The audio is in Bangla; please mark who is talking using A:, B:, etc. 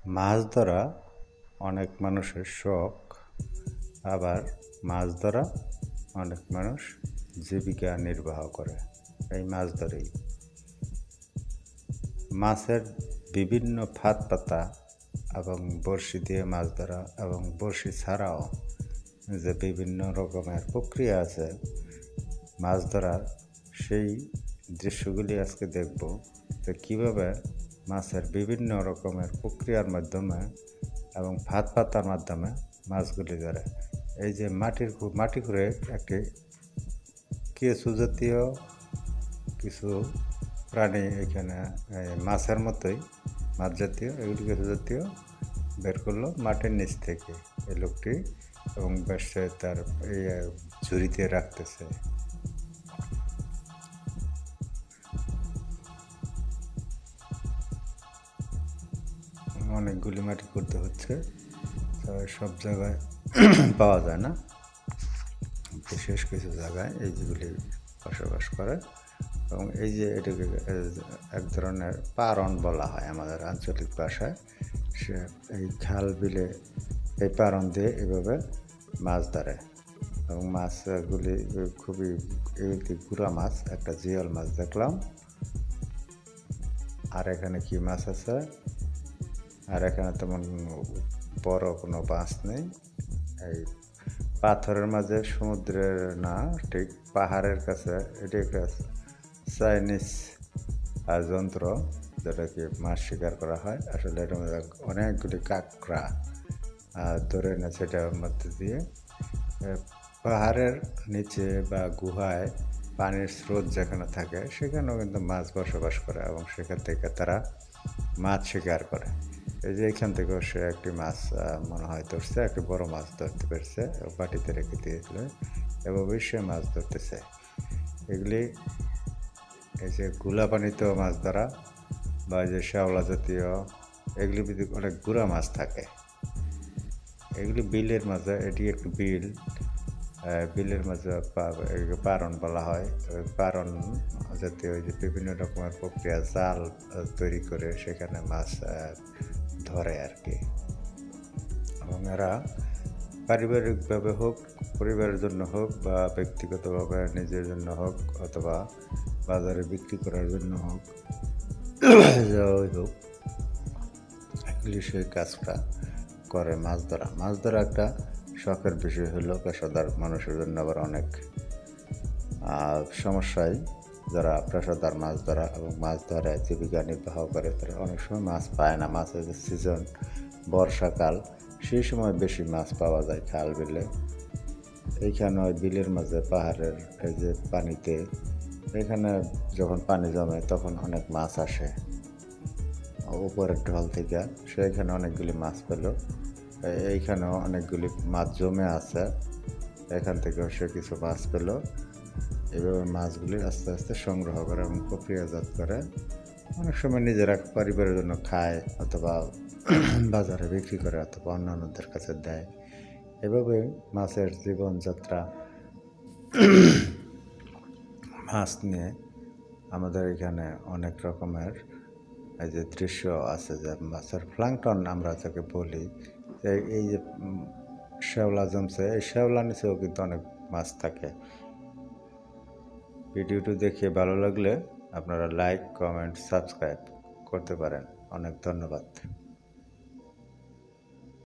A: মাছ ধরা অনেক মানুষের শখ, আবার মাছ ধরা অনেক মানুষ জীবিকা নির্বাহ করে এই মাছ ধরেই। মাছের বিভিন্ন ফাঁদ পাতা এবং বড়শি দিয়ে মাছ ধরা এবং বড়শি ছাড়াও যে বিভিন্ন রকমের প্রক্রিয়া আছে মাছ ধরার, সেই দৃশ্যগুলি আজকে দেখব যে কীভাবে মাছের বিভিন্ন রকমের প্রক্রিয়ার মাধ্যমে এবং ফাঁদ পাতার মাধ্যমে মাছগুলি ধরে। এই যে মাটি করে একটি কেঁচু জাতীয় কিছু প্রাণী এখানে মাছের মতোই মাছ জাতীয়, এগুলি কেঁচু জাতীয় বের করলো মাটির নিচ থেকে এই লোকটি, এবং বেশ তার এই ঝুড়িতে রাখতেছে। অনেকগুলি মাটি করতে হচ্ছে, সব জায়গায় পাওয়া যায় না, বিশেষ কিছু জায়গায় এই যেগুলি বসবাস করে। এবং এই যে এটাকে এক ধরনের পারণ বলা হয় আমাদের আঞ্চলিক ভাষায়। সে এই খাল বিলে এই পারণ দিয়ে এভাবে মাছ ধরে, এবং মাছগুলি খুবই গুড়া মাছ। একটা জিয়াল মাছ দেখলাম, আর এখানে কি মাছ আছে, আর এখানে তেমন বড় কোনো মাছ নেই। এই পাথরের মাঝে, সমুদ্রের না, ঠিক পাহাড়ের কাছে এটি একটা চাইনিজ যন্ত্র যেটাকে মাছ শিকার করা হয়। আসলে এটার মধ্যে অনেকগুলি কাঁকড়া ধরে এনেছে এটার মধ্যে দিয়ে। পাহাড়ের নিচে বা গুহায় পানির স্রোত যেখানে থাকে সেখানেও কিন্তু মাছ বসবাস করে, এবং সেখান থেকে তারা মাছ শিকার করে। এই যে এখান থেকেও সে একটি মাছ মনে হয় ধরছে, একটি বড় মাছ ধরতে পেরেছে, বাটিতে রেখে দিয়েছিল, এভাবেই সে মাছ ধরতেছে। এগুলি এই যে গুলা পানিতেও মাছ ধরা বা যে শ্যাওলা জাতীয়, এগুলি অনেক গুঁড়া মাছ থাকে। এগুলি বিলের মাঝে, এটি একটি বিল, বিলের মাঝে পারণ বলা হয়। পারণ জাতীয় যে বিভিন্ন রকমের প্রক্রিয়া, জাল তৈরি করে সেখানে মাছ ধরে আর কি। এবং এরা পারিবারিকভাবে হোক, পরিবারের জন্য হোক, বা ব্যক্তিগতভাবে নিজের জন্য হোক, অথবা বাজারে বিক্রি করার জন্য হোক, যাই হোক, এগুলি সেই কাজটা করে। মাছ ধরা একটা শখের বিষয় হলো, পেশাদার মানুষের জন্য আবার অনেক সমস্যায় যারা পেশাদার মাছ ধরা এবং মাছ ধরে জীবিকা নির্বাহ করে, তারা অনেক সময় মাছ পায় না। মাছের যে সিজন বর্ষাকাল, সেই সময় বেশি মাছ পাওয়া যায় খাল বিলে। এইখানে ওই বিলের মাঝে পাহাড়ের এই যে পানিতে, এখানে যখন পানি জমে তখন অনেক মাছ আসে উপরের ঢল থেকে, সেখানে অনেকগুলি মাছ পেল। এইখানেও অনেকগুলি মাছ জমে আছে, এখান থেকেও সে কিছু মাছ পেল। এভাবে মাছগুলি আস্তে আস্তে সংগ্রহ করে এবং প্রক্রিয়াজাত করে। অনেক সময় নিজেরা পরিবারের জন্য খায়, অথবা বাজারে বিক্রি করে, অথবা অন্যান্যদের কাছে দেয়। এভাবে মাছের জীবনযাত্রা। মাছ নিয়ে আমাদের এখানে অনেক রকমের এই যে দৃশ্য আছে, যে মাছের প্লাঙ্কটন আমরা যাকে বলি, এই যে শ্যাওলা জমছে, এই শ্যাওলা নিচেও কিন্তু অনেক মাছ থাকে। ভিডিওটি দেখে ভালো লাগলে আপনারা লাইক, কমেন্ট, সাবস্ক্রাইব করতে পারেন। অনেক ধন্যবাদ।